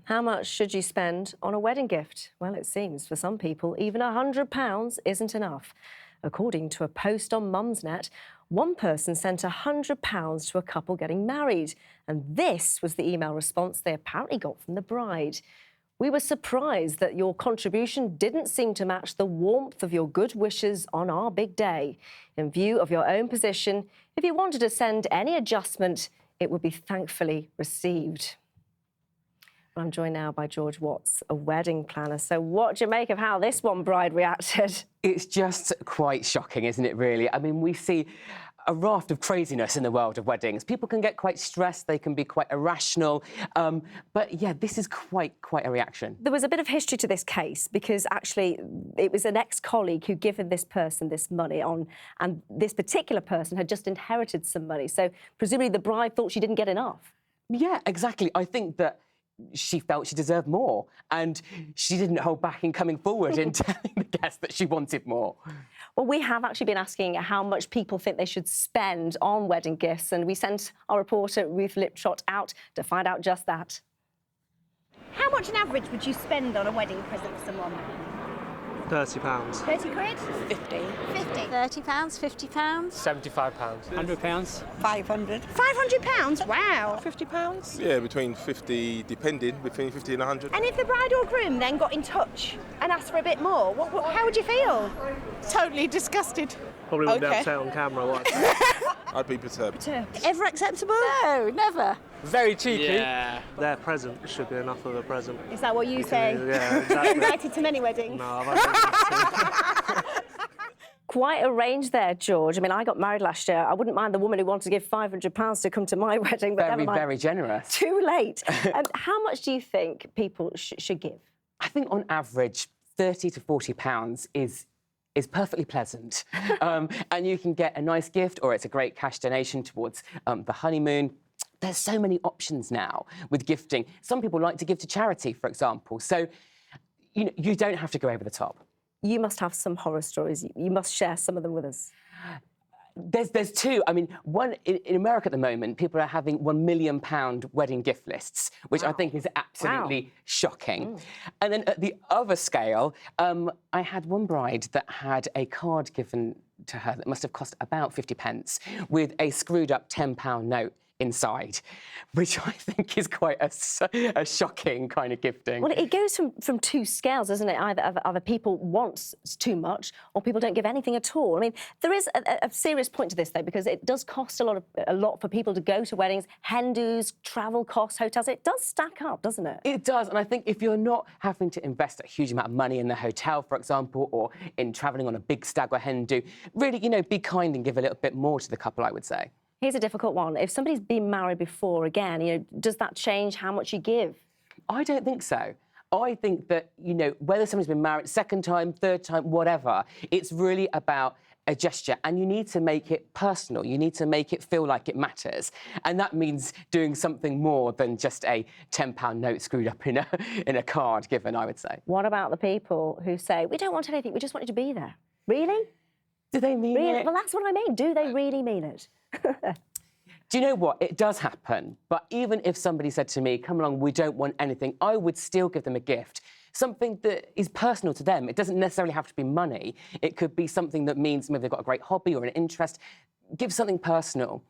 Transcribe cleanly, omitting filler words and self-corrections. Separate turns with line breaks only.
How much should you spend on a wedding gift? Well, it seems for some people, even £100 isn't enough. According to a post on Mumsnet, one person sent £100 to a couple getting married. And this was the email response they apparently got from the bride. We were surprised that your contribution didn't seem to match the warmth of your good wishes on our big day. In view of your own position, if you wanted to send any adjustment, it would be thankfully received. I'm joined now by George Watts, a wedding planner. So what do you make of how this one bride reacted?
It's just quite shocking, isn't it, really? I mean, we see a raft of craziness in the world of weddings. People can get quite stressed, they can be quite irrational. But, yeah, this is quite a reaction.
There was a bit of history to this case because, actually, it was an ex-colleague who'd given this person this money on, and this particular person had just inherited some money. So, presumably, the bride thought she didn't get enough.
Yeah, exactly. I think that she felt she deserved more, and she didn't hold back in coming forward and telling the guests that she wanted more.
Well, we have actually been asking how much people think they should spend on wedding gifts, and we sent our reporter Ruth Liptrot out to find out just that.
How much on average would you spend on a wedding present for someone?
£30.
30 quid?
50.
50.
£30, £50.
£75.
£100.
500.
£500? Wow.
£50.
Yeah, between 50, depending, between 50 and 100.
And if the bride or groom then got in touch and asked for a bit more, how would you feel?
Totally disgusted.
Probably wouldn't be able to say it on camera what.
I'd be perturbed.
Ever acceptable?
No, never.
Very cheeky. Yeah. Their present should be enough of a present.
Is that what you say?
Yeah, exactly.
Invited to many weddings?
No, I've only
Quite a range there, George. I mean, I got married last year. I wouldn't mind the woman who wanted to give £500 to come to my wedding, but never mind.
Very generous.
Too late. How much do you think people should give?
I think on average, £30 to £40 is perfectly pleasant. And you can get a nice gift, or it's a great cash donation towards the honeymoon. There's so many options now with gifting. Some people like to give to charity, for example. So, you don't have to go over the top.
You must have some horror stories. You must share some of them with us.
There's two. I mean, one in America at the moment, people are having £1 million wedding gift lists, which I think is absolutely shocking. And then at the other scale, I had one bride that had a card given to her that must have cost about 50p with a screwed up £10 note inside, which I think is quite a shocking kind of gifting.
Well, it goes from two scales, doesn't it? Either people want too much or people don't give anything at all. I mean, there is a serious point to this, though, because it does cost a lot for people to go to weddings, hen dos, travel costs, hotels. It does stack up, doesn't it?
It does, and I think if you're not having to invest a huge amount of money in the hotel, for example, or in travelling on a big stag or hen do, really, be kind and give a little bit more to the couple, I would say.
Here's a difficult one. If somebody's been married before, again, does that change how much you give?
I don't think so. I think that, whether somebody's been married second time, third time, whatever, it's really about a gesture, and you need to make it personal. You need to make it feel like it matters. And that means doing something more than just a £10 note screwed up in a card given, I would say.
What about the people who say, we don't want anything, we just want you to be there? Really?
Do they mean it?
Well, that's what I mean. Do they really mean it?
Do you know what? It does happen. But even if somebody said to me, come along, we don't want anything, I would still give them a gift. Something that is personal to them. It doesn't necessarily have to be money. It could be something that means maybe they've got a great hobby or an interest. Give something personal.